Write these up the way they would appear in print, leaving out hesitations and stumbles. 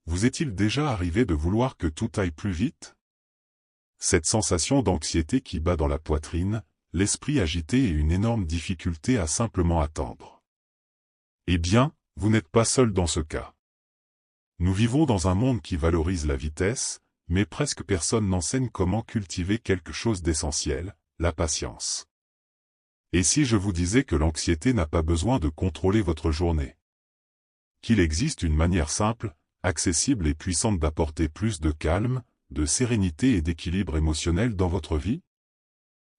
Vous est-il déjà arrivé de vouloir que tout aille plus vite? Cette sensation d'anxiété qui bat dans la poitrine, l'esprit agité et une énorme difficulté à simplement attendre. Eh bien, vous n'êtes pas seul dans ce cas. Nous vivons dans un monde qui valorise la vitesse, mais presque personne n'enseigne comment cultiver quelque chose d'essentiel, la patience. Et si je vous disais que l'anxiété n'a pas besoin de contrôler votre journée? Qu'il existe une manière simple, accessible et puissante d'apporter plus de calme, de sérénité et d'équilibre émotionnel dans votre vie?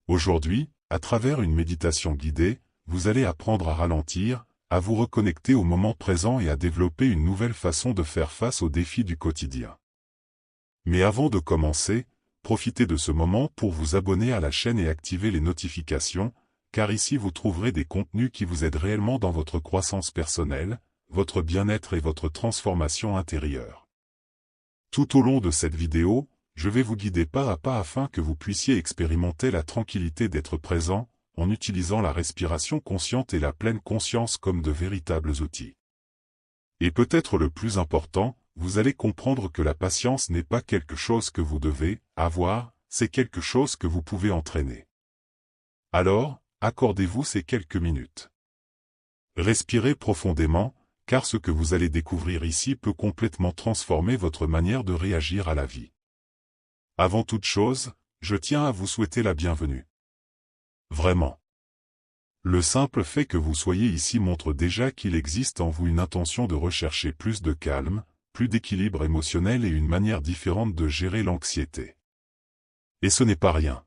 Aujourd'hui, à travers une méditation guidée, vous allez apprendre à ralentir, à vous reconnecter au moment présent et à développer une nouvelle façon de faire face aux défis du quotidien. Mais avant de commencer, profitez de ce moment pour vous abonner à la chaîne et activer les notifications, car ici vous trouverez des contenus qui vous aident réellement dans votre croissance personnelle, votre bien-être et votre transformation intérieure. Tout au long de cette vidéo, je vais vous guider pas à pas afin que vous puissiez expérimenter la tranquillité d'être présent, en utilisant la respiration consciente et la pleine conscience comme de véritables outils. Et peut-être le plus important, vous allez comprendre que la patience n'est pas quelque chose que vous devez avoir, c'est quelque chose que vous pouvez entraîner. Alors, accordez-vous ces quelques minutes. Respirez profondément, car ce que vous allez découvrir ici peut complètement transformer votre manière de réagir à la vie. Avant toute chose, je tiens à vous souhaiter la bienvenue. Vraiment. Le simple fait que vous soyez ici montre déjà qu'il existe en vous une intention de rechercher plus de calme, plus d'équilibre émotionnel et une manière différente de gérer l'anxiété. Et ce n'est pas rien.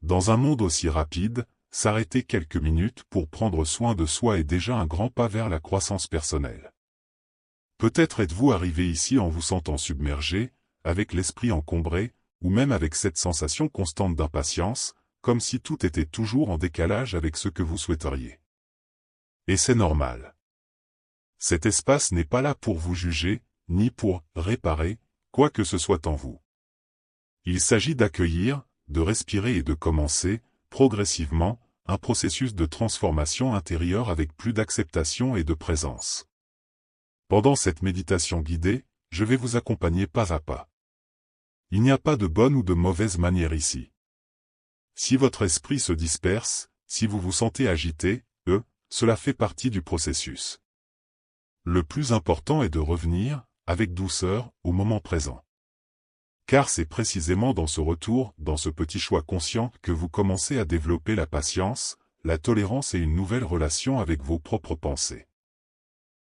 Dans un monde aussi rapide, s'arrêter quelques minutes pour prendre soin de soi est déjà un grand pas vers la croissance personnelle. Peut-être êtes-vous arrivé ici en vous sentant submergé, avec l'esprit encombré, ou même avec cette sensation constante d'impatience, comme si tout était toujours en décalage avec ce que vous souhaiteriez. Et c'est normal. Cet espace n'est pas là pour vous juger, ni pour réparer quoi que ce soit en vous. Il s'agit d'accueillir, de respirer et de commencer, progressivement, un processus de transformation intérieure avec plus d'acceptation et de présence. Pendant cette méditation guidée, je vais vous accompagner pas à pas. Il n'y a pas de bonne ou de mauvaise manière ici. Si votre esprit se disperse, si vous vous sentez agité, cela fait partie du processus. Le plus important est de revenir, avec douceur, au moment présent. Car c'est précisément dans ce retour, dans ce petit choix conscient, que vous commencez à développer la patience, la tolérance et une nouvelle relation avec vos propres pensées.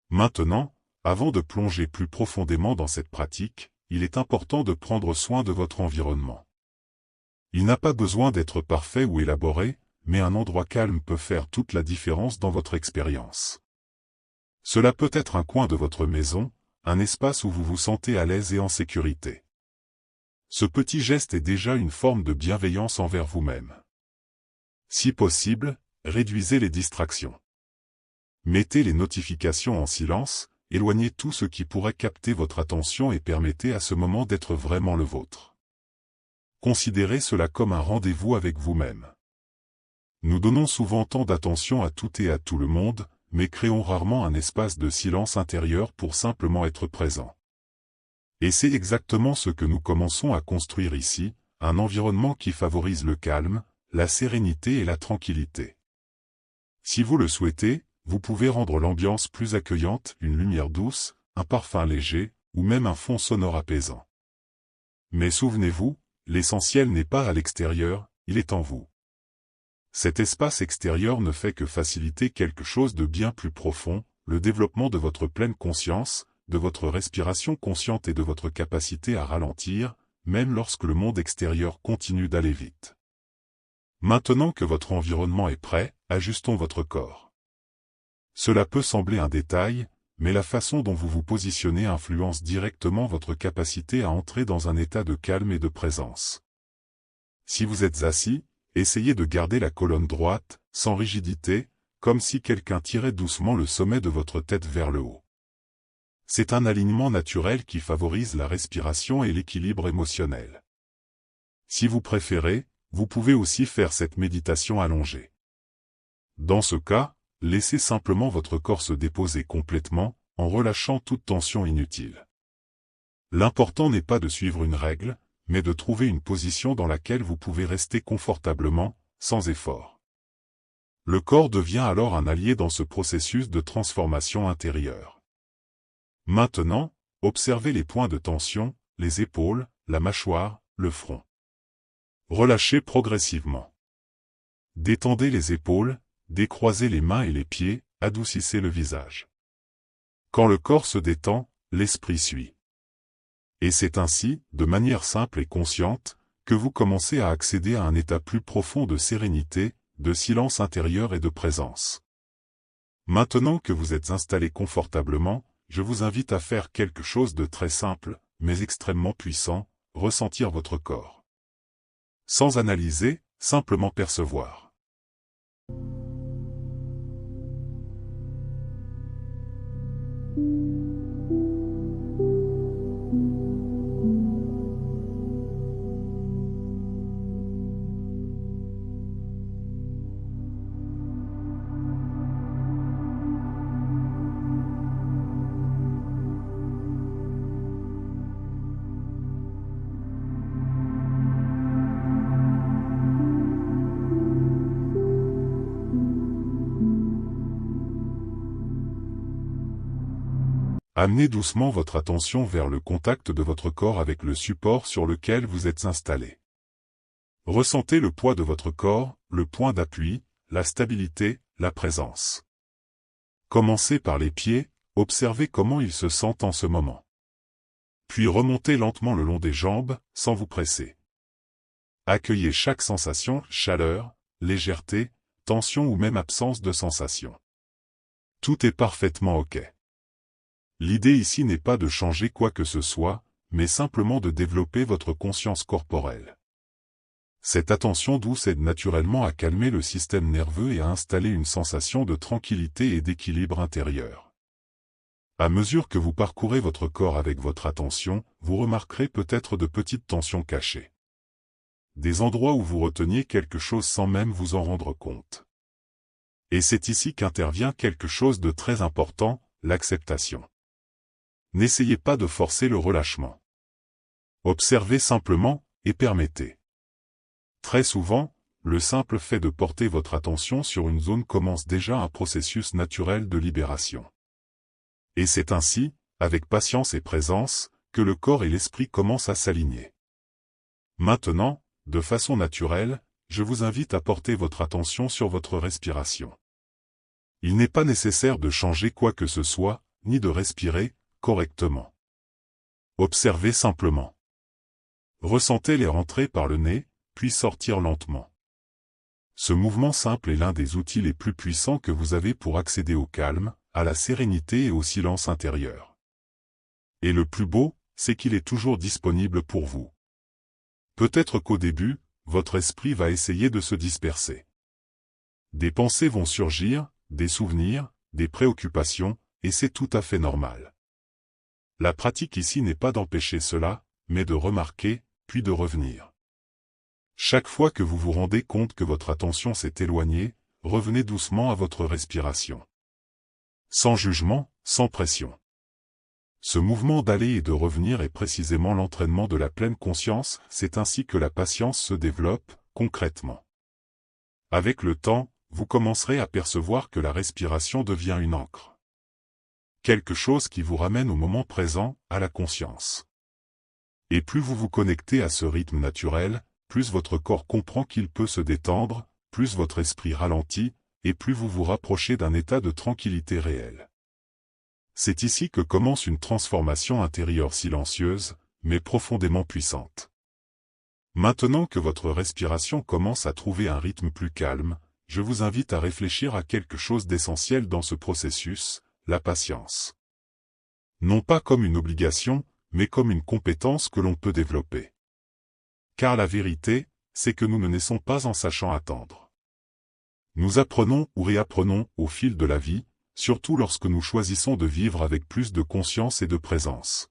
Maintenant, avant de plonger plus profondément dans cette pratique, il est important de prendre soin de votre environnement. Il n'a pas besoin d'être parfait ou élaboré, mais un endroit calme peut faire toute la différence dans votre expérience. Cela peut être un coin de votre maison, un espace où vous vous sentez à l'aise et en sécurité. Ce petit geste est déjà une forme de bienveillance envers vous-même. Si possible, réduisez les distractions. Mettez les notifications en silence, éloignez tout ce qui pourrait capter votre attention et permettez à ce moment d'être vraiment le vôtre. Considérez cela comme un rendez-vous avec vous-même. Nous donnons souvent tant d'attention à tout et à tout le monde, mais créons rarement un espace de silence intérieur pour simplement être présent. Et c'est exactement ce que nous commençons à construire ici, un environnement qui favorise le calme, la sérénité et la tranquillité. Si vous le souhaitez, vous pouvez rendre l'ambiance plus accueillante, une lumière douce, un parfum léger, ou même un fond sonore apaisant. Mais souvenez-vous, l'essentiel n'est pas à l'extérieur, il est en vous. Cet espace extérieur ne fait que faciliter quelque chose de bien plus profond, le développement de votre pleine conscience, de votre respiration consciente et de votre capacité à ralentir, même lorsque le monde extérieur continue d'aller vite. Maintenant que votre environnement est prêt, ajustons votre corps. Cela peut sembler un détail, mais la façon dont vous vous positionnez influence directement votre capacité à entrer dans un état de calme et de présence. Si vous êtes assis, essayez de garder la colonne droite, sans rigidité, comme si quelqu'un tirait doucement le sommet de votre tête vers le haut. C'est un alignement naturel qui favorise la respiration et l'équilibre émotionnel. Si vous préférez, vous pouvez aussi faire cette méditation allongée. Dans ce cas, laissez simplement votre corps se déposer complètement, en relâchant toute tension inutile. L'important n'est pas de suivre une règle, mais de trouver une position dans laquelle vous pouvez rester confortablement, sans effort. Le corps devient alors un allié dans ce processus de transformation intérieure. Maintenant, observez les points de tension, les épaules, la mâchoire, le front. Relâchez progressivement. Détendez les épaules, décroisez les mains et les pieds, adoucissez le visage. Quand le corps se détend, l'esprit suit. Et c'est ainsi, de manière simple et consciente, que vous commencez à accéder à un état plus profond de sérénité, de silence intérieur et de présence. Maintenant que vous êtes installé confortablement, je vous invite à faire quelque chose de très simple, mais extrêmement puissant, ressentir votre corps. Sans analyser, simplement percevoir. Amenez doucement votre attention vers le contact de votre corps avec le support sur lequel vous êtes installé. Ressentez le poids de votre corps, le point d'appui, la stabilité, la présence. Commencez par les pieds, observez comment ils se sentent en ce moment. Puis remontez lentement le long des jambes, sans vous presser. Accueillez chaque sensation, chaleur, légèreté, tension ou même absence de sensation. Tout est parfaitement OK. L'idée ici n'est pas de changer quoi que ce soit, mais simplement de développer votre conscience corporelle. Cette attention douce aide naturellement à calmer le système nerveux et à installer une sensation de tranquillité et d'équilibre intérieur. À mesure que vous parcourez votre corps avec votre attention, vous remarquerez peut-être de petites tensions cachées. Des endroits où vous reteniez quelque chose sans même vous en rendre compte. Et c'est ici qu'intervient quelque chose de très important, l'acceptation. N'essayez pas de forcer le relâchement. Observez simplement, et permettez. Très souvent, le simple fait de porter votre attention sur une zone commence déjà un processus naturel de libération. Et c'est ainsi, avec patience et présence, que le corps et l'esprit commencent à s'aligner. Maintenant, de façon naturelle, je vous invite à porter votre attention sur votre respiration. Il n'est pas nécessaire de changer quoi que ce soit, ni de respirer correctement. Observez simplement. Ressentez les rentrer par le nez, puis sortir lentement. Ce mouvement simple est l'un des outils les plus puissants que vous avez pour accéder au calme, à la sérénité et au silence intérieur. Et le plus beau, c'est qu'il est toujours disponible pour vous. Peut-être qu'au début, votre esprit va essayer de se disperser. Des pensées vont surgir, des souvenirs, des préoccupations, et c'est tout à fait normal. La pratique ici n'est pas d'empêcher cela, mais de remarquer, puis de revenir. Chaque fois que vous vous rendez compte que votre attention s'est éloignée, revenez doucement à votre respiration. Sans jugement, sans pression. Ce mouvement d'aller et de revenir est précisément l'entraînement de la pleine conscience, c'est ainsi que la patience se développe, concrètement. Avec le temps, vous commencerez à percevoir que la respiration devient une ancre. Quelque chose qui vous ramène au moment présent, à la conscience. Et plus vous vous connectez à ce rythme naturel, plus votre corps comprend qu'il peut se détendre, plus votre esprit ralentit, et plus vous vous rapprochez d'un état de tranquillité réelle. C'est ici que commence une transformation intérieure silencieuse, mais profondément puissante. Maintenant que votre respiration commence à trouver un rythme plus calme, je vous invite à réfléchir à quelque chose d'essentiel dans ce processus, la patience. Non pas comme une obligation, mais comme une compétence que l'on peut développer. Car la vérité, c'est que nous ne naissons pas en sachant attendre. Nous apprenons ou réapprenons au fil de la vie, surtout lorsque nous choisissons de vivre avec plus de conscience et de présence.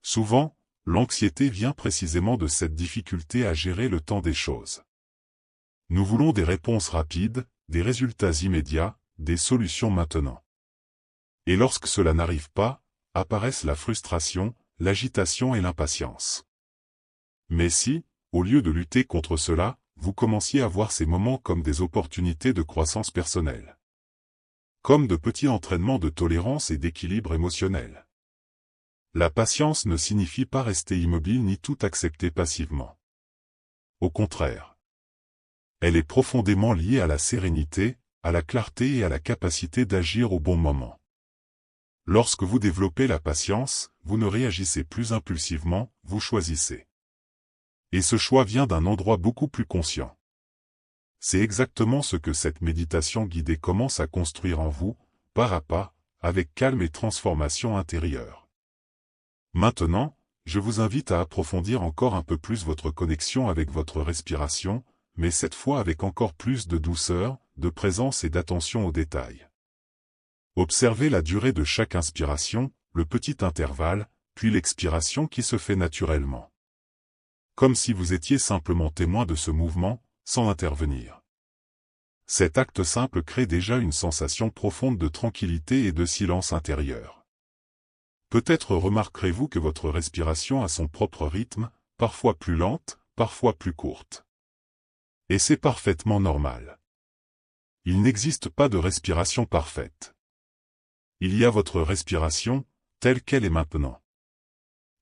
Souvent, l'anxiété vient précisément de cette difficulté à gérer le temps des choses. Nous voulons des réponses rapides, des résultats immédiats, des solutions maintenant. Et lorsque cela n'arrive pas, apparaissent la frustration, l'agitation et l'impatience. Mais si, au lieu de lutter contre cela, vous commenciez à voir ces moments comme des opportunités de croissance personnelle, comme de petits entraînements de tolérance et d'équilibre émotionnel. La patience ne signifie pas rester immobile ni tout accepter passivement. Au contraire, elle est profondément liée à la sérénité, à la clarté et à la capacité d'agir au bon moment. Lorsque vous développez la patience, vous ne réagissez plus impulsivement, vous choisissez. Et ce choix vient d'un endroit beaucoup plus conscient. C'est exactement ce que cette méditation guidée commence à construire en vous, pas à pas, avec calme et transformation intérieure. Maintenant, je vous invite à approfondir encore un peu plus votre connexion avec votre respiration, mais cette fois avec encore plus de douceur, de présence et d'attention aux détails. Observez la durée de chaque inspiration, le petit intervalle, puis l'expiration qui se fait naturellement. Comme si vous étiez simplement témoin de ce mouvement, sans intervenir. Cet acte simple crée déjà une sensation profonde de tranquillité et de silence intérieur. Peut-être remarquerez-vous que votre respiration a son propre rythme, parfois plus lente, parfois plus courte. Et c'est parfaitement normal. Il n'existe pas de respiration parfaite. Il y a votre respiration, telle qu'elle est maintenant.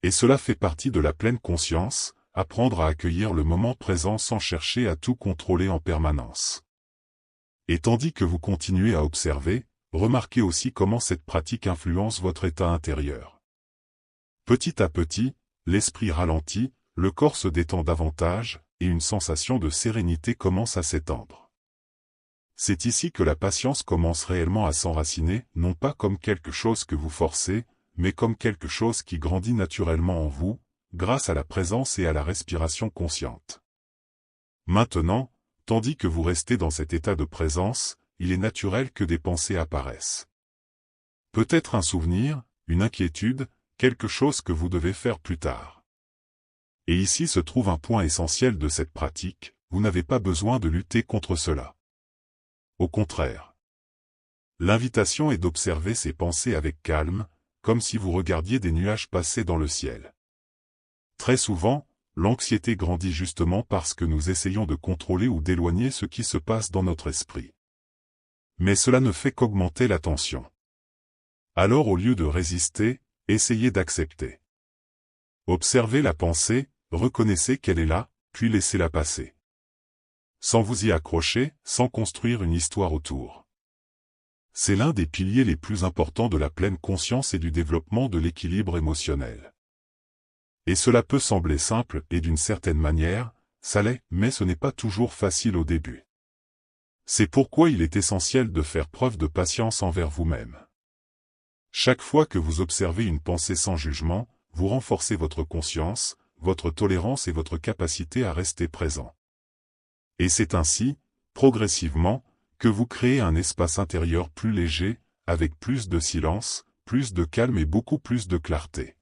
Et cela fait partie de la pleine conscience, apprendre à accueillir le moment présent sans chercher à tout contrôler en permanence. Et tandis que vous continuez à observer, remarquez aussi comment cette pratique influence votre état intérieur. Petit à petit, l'esprit ralentit, le corps se détend davantage, et une sensation de sérénité commence à s'étendre. C'est ici que la patience commence réellement à s'enraciner, non pas comme quelque chose que vous forcez, mais comme quelque chose qui grandit naturellement en vous, grâce à la présence et à la respiration consciente. Maintenant, tandis que vous restez dans cet état de présence, il est naturel que des pensées apparaissent. Peut-être un souvenir, une inquiétude, quelque chose que vous devez faire plus tard. Et ici se trouve un point essentiel de cette pratique, vous n'avez pas besoin de lutter contre cela. Au contraire. L'invitation est d'observer ces pensées avec calme, comme si vous regardiez des nuages passer dans le ciel. Très souvent, l'anxiété grandit justement parce que nous essayons de contrôler ou d'éloigner ce qui se passe dans notre esprit. Mais cela ne fait qu'augmenter la tension. Alors au lieu de résister, essayez d'accepter. Observez la pensée, reconnaissez qu'elle est là, puis laissez-la passer. Sans vous y accrocher, sans construire une histoire autour. C'est l'un des piliers les plus importants de la pleine conscience et du développement de l'équilibre émotionnel. Et cela peut sembler simple, et d'une certaine manière, ça l'est, mais ce n'est pas toujours facile au début. C'est pourquoi il est essentiel de faire preuve de patience envers vous-même. Chaque fois que vous observez une pensée sans jugement, vous renforcez votre conscience, votre tolérance et votre capacité à rester présent. Et c'est ainsi, progressivement, que vous créez un espace intérieur plus léger, avec plus de silence, plus de calme et beaucoup plus de clarté.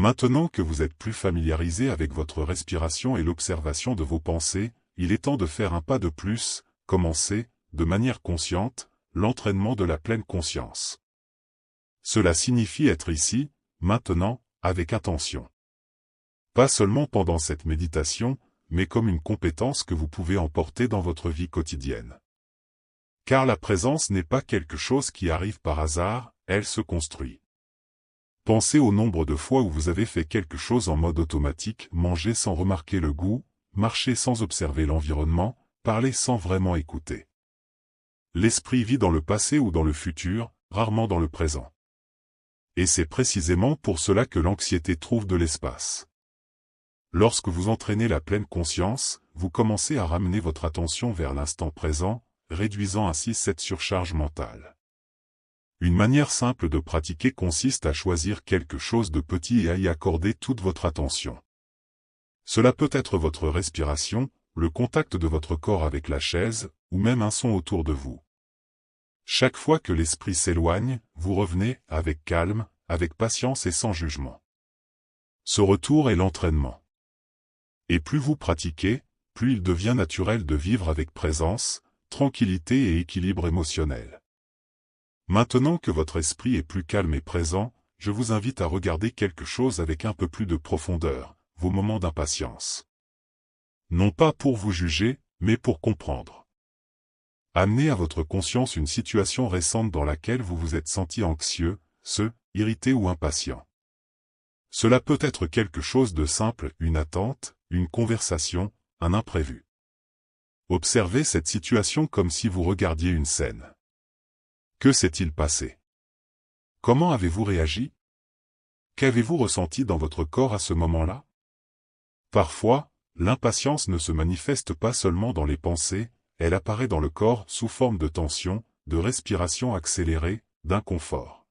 Maintenant que vous êtes plus familiarisé avec votre respiration et l'observation de vos pensées, il est temps de faire un pas de plus, commencer, de manière consciente, l'entraînement de la pleine conscience. Cela signifie être ici, maintenant, avec attention. Pas seulement pendant cette méditation, mais comme une compétence que vous pouvez emporter dans votre vie quotidienne. Car la présence n'est pas quelque chose qui arrive par hasard, elle se construit. Pensez au nombre de fois où vous avez fait quelque chose en mode automatique, manger sans remarquer le goût, marcher sans observer l'environnement, parler sans vraiment écouter. L'esprit vit dans le passé ou dans le futur, rarement dans le présent. Et c'est précisément pour cela que l'anxiété trouve de l'espace. Lorsque vous entraînez la pleine conscience, vous commencez à ramener votre attention vers l'instant présent, réduisant ainsi cette surcharge mentale. Une manière simple de pratiquer consiste à choisir quelque chose de petit et à y accorder toute votre attention. Cela peut être votre respiration, le contact de votre corps avec la chaise, ou même un son autour de vous. Chaque fois que l'esprit s'éloigne, vous revenez, avec calme, avec patience et sans jugement. Ce retour est l'entraînement. Et plus vous pratiquez, plus il devient naturel de vivre avec présence, tranquillité et équilibre émotionnel. Maintenant que votre esprit est plus calme et présent, je vous invite à regarder quelque chose avec un peu plus de profondeur, vos moments d'impatience. Non pas pour vous juger, mais pour comprendre. Amenez à votre conscience une situation récente dans laquelle vous vous êtes senti anxieux, irrité ou impatient. Cela peut être quelque chose de simple, une attente, une conversation, un imprévu. Observez cette situation comme si vous regardiez une scène. Que s'est-il passé? Comment avez-vous réagi? Qu'avez-vous ressenti dans votre corps à ce moment-là? Parfois, l'impatience ne se manifeste pas seulement dans les pensées, elle apparaît dans le corps sous forme de tension, de respiration accélérée, d'inconfort.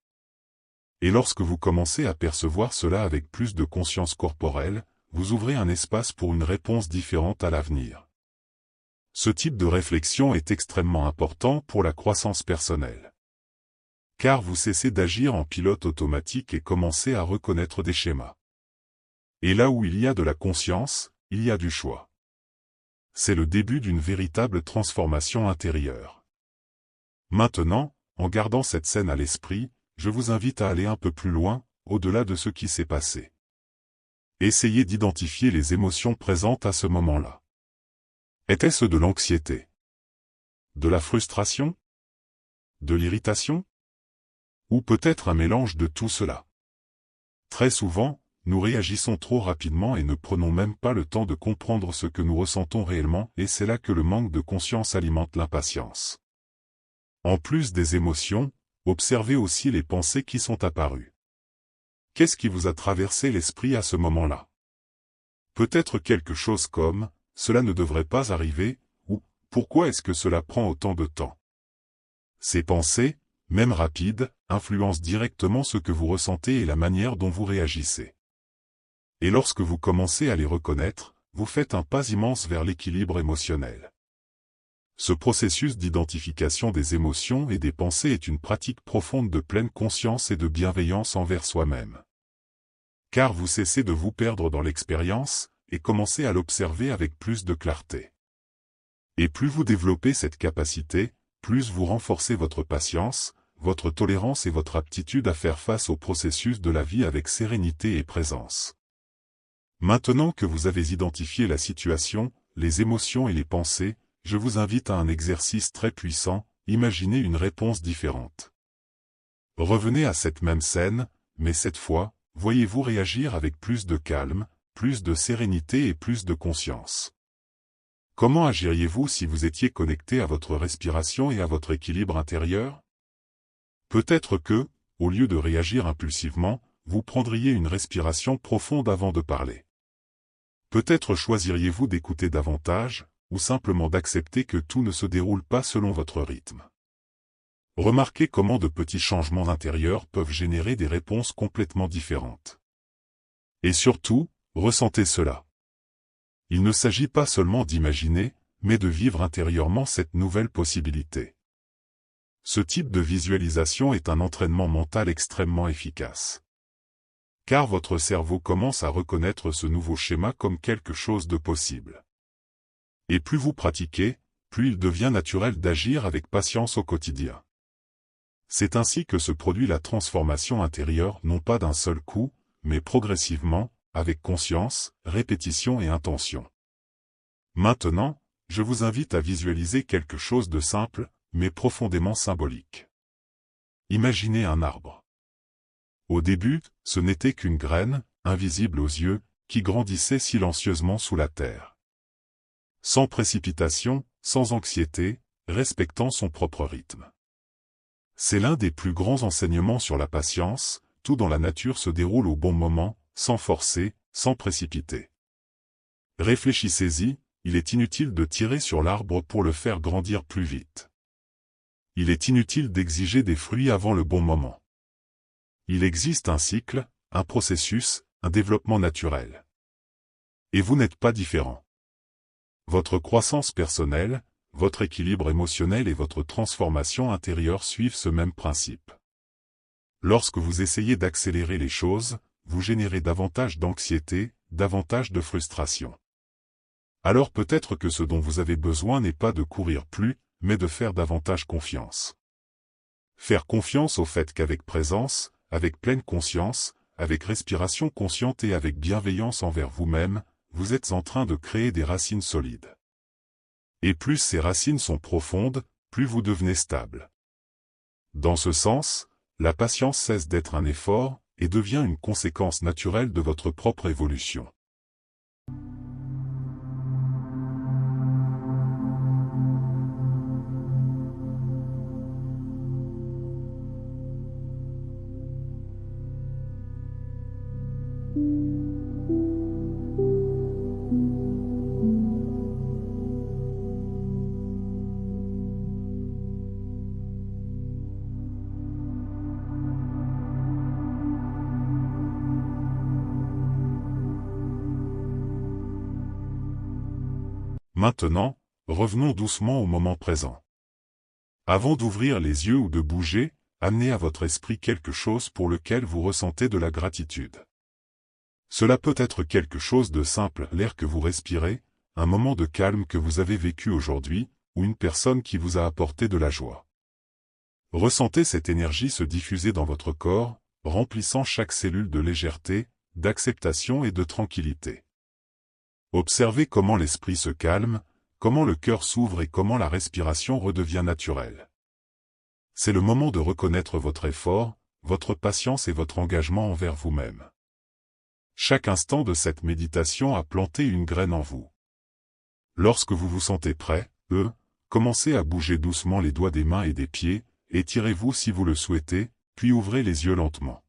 Et lorsque vous commencez à percevoir cela avec plus de conscience corporelle, vous ouvrez un espace pour une réponse différente à l'avenir. Ce type de réflexion est extrêmement important pour la croissance personnelle. Car vous cessez d'agir en pilote automatique et commencez à reconnaître des schémas. Et là où il y a de la conscience, il y a du choix. C'est le début d'une véritable transformation intérieure. Maintenant, en gardant cette scène à l'esprit, je vous invite à aller un peu plus loin, au-delà de ce qui s'est passé. Essayez d'identifier les émotions présentes à ce moment-là. Était-ce de l'anxiété? De la frustration? De l'irritation? Ou peut-être un mélange de tout cela? Très souvent, nous réagissons trop rapidement et ne prenons même pas le temps de comprendre ce que nous ressentons réellement, et c'est là que le manque de conscience alimente l'impatience. En plus des émotions, observez aussi les pensées qui sont apparues. Qu'est-ce qui vous a traversé l'esprit à ce moment-là? Peut-être quelque chose comme « cela ne devrait pas arriver » ou « pourquoi est-ce que cela prend autant de temps ?» Ces pensées, même rapides, influencent directement ce que vous ressentez et la manière dont vous réagissez. Et lorsque vous commencez à les reconnaître, vous faites un pas immense vers l'équilibre émotionnel. Ce processus d'identification des émotions et des pensées est une pratique profonde de pleine conscience et de bienveillance envers soi-même. Car vous cessez de vous perdre dans l'expérience, et commencez à l'observer avec plus de clarté. Et plus vous développez cette capacité, plus vous renforcez votre patience, votre tolérance et votre aptitude à faire face au processus de la vie avec sérénité et présence. Maintenant que vous avez identifié la situation, les émotions et les pensées, je vous invite à un exercice très puissant, imaginez une réponse différente. Revenez à cette même scène, mais cette fois, voyez-vous réagir avec plus de calme, plus de sérénité et plus de conscience. Comment agiriez-vous si vous étiez connecté à votre respiration et à votre équilibre intérieur? Peut-être que, au lieu de réagir impulsivement, vous prendriez une respiration profonde avant de parler. Peut-être choisiriez-vous d'écouter davantage, ou simplement d'accepter que tout ne se déroule pas selon votre rythme. Remarquez comment de petits changements intérieurs peuvent générer des réponses complètement différentes. Et surtout, ressentez cela. Il ne s'agit pas seulement d'imaginer, mais de vivre intérieurement cette nouvelle possibilité. Ce type de visualisation est un entraînement mental extrêmement efficace. Car votre cerveau commence à reconnaître ce nouveau schéma comme quelque chose de possible. Et plus vous pratiquez, plus il devient naturel d'agir avec patience au quotidien. C'est ainsi que se produit la transformation intérieure non pas d'un seul coup, mais progressivement, avec conscience, répétition et intention. Maintenant, je vous invite à visualiser quelque chose de simple, mais profondément symbolique. Imaginez un arbre. Au début, ce n'était qu'une graine, invisible aux yeux, qui grandissait silencieusement sous la terre. Sans précipitation, sans anxiété, respectant son propre rythme. C'est l'un des plus grands enseignements sur la patience, tout dans la nature se déroule au bon moment, sans forcer, sans précipiter. Réfléchissez-y, il est inutile de tirer sur l'arbre pour le faire grandir plus vite. Il est inutile d'exiger des fruits avant le bon moment. Il existe un cycle, un processus, un développement naturel. Et vous n'êtes pas différent. Votre croissance personnelle, votre équilibre émotionnel et votre transformation intérieure suivent ce même principe. Lorsque vous essayez d'accélérer les choses, vous générez davantage d'anxiété, davantage de frustration. Alors peut-être que ce dont vous avez besoin n'est pas de courir plus, mais de faire davantage confiance. Faire confiance au fait qu'avec présence, avec pleine conscience, avec respiration consciente et avec bienveillance envers vous-même, vous êtes en train de créer des racines solides. Et plus ces racines sont profondes, plus vous devenez stable. Dans ce sens, la patience cesse d'être un effort et devient une conséquence naturelle de votre propre évolution. Maintenant, revenons doucement au moment présent. Avant d'ouvrir les yeux ou de bouger, amenez à votre esprit quelque chose pour lequel vous ressentez de la gratitude. Cela peut être quelque chose de simple, l'air que vous respirez, un moment de calme que vous avez vécu aujourd'hui, ou une personne qui vous a apporté de la joie. Ressentez cette énergie se diffuser dans votre corps, remplissant chaque cellule de légèreté, d'acceptation et de tranquillité. Observez comment l'esprit se calme, comment le cœur s'ouvre et comment la respiration redevient naturelle. C'est le moment de reconnaître votre effort, votre patience et votre engagement envers vous-même. Chaque instant de cette méditation a planté une graine en vous. Lorsque vous vous sentez prêt, commencez à bouger doucement les doigts des mains et des pieds, étirez-vous si vous le souhaitez, puis ouvrez les yeux lentement.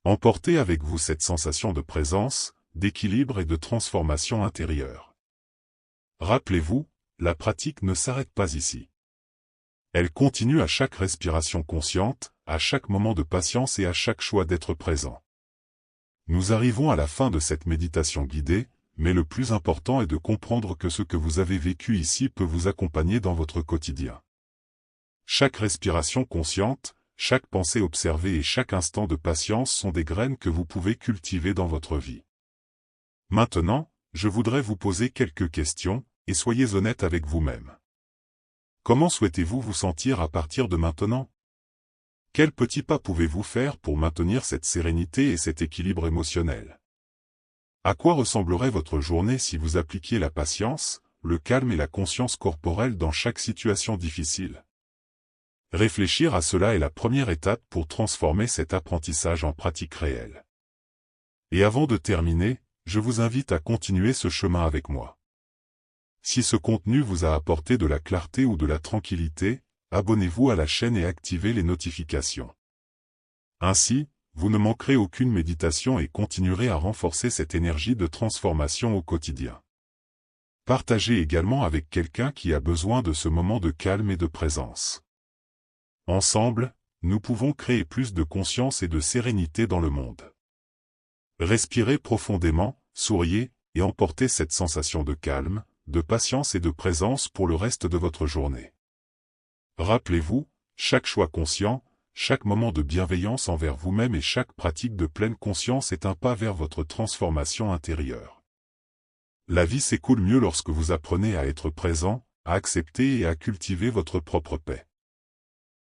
Emportez avec vous cette sensation de présence, d'équilibre et de transformation intérieure. Rappelez-vous, la pratique ne s'arrête pas ici. Elle continue à chaque respiration consciente, à chaque moment de patience et à chaque choix d'être présent. Nous arrivons à la fin de cette méditation guidée, mais le plus important est de comprendre que ce que vous avez vécu ici peut vous accompagner dans votre quotidien. Chaque respiration consciente, chaque pensée observée et chaque instant de patience sont des graines que vous pouvez cultiver dans votre vie. Maintenant, je voudrais vous poser quelques questions, et soyez honnête avec vous-même. Comment souhaitez-vous vous sentir à partir de maintenant? Quels petits pas pouvez-vous faire pour maintenir cette sérénité et cet équilibre émotionnel? À quoi ressemblerait votre journée si vous appliquiez la patience, le calme et la conscience corporelle dans chaque situation difficile? Réfléchir à cela est la première étape pour transformer cet apprentissage en pratique réelle. Et avant de terminer, je vous invite à continuer ce chemin avec moi. Si ce contenu vous a apporté de la clarté ou de la tranquillité, abonnez-vous à la chaîne et activez les notifications. Ainsi, vous ne manquerez aucune méditation et continuerez à renforcer cette énergie de transformation au quotidien. Partagez également avec quelqu'un qui a besoin de ce moment de calme et de présence. Ensemble, nous pouvons créer plus de conscience et de sérénité dans le monde. Respirez profondément, souriez, et emportez cette sensation de calme, de patience et de présence pour le reste de votre journée. Rappelez-vous, chaque choix conscient, chaque moment de bienveillance envers vous-même et chaque pratique de pleine conscience est un pas vers votre transformation intérieure. La vie s'écoule mieux lorsque vous apprenez à être présent, à accepter et à cultiver votre propre paix.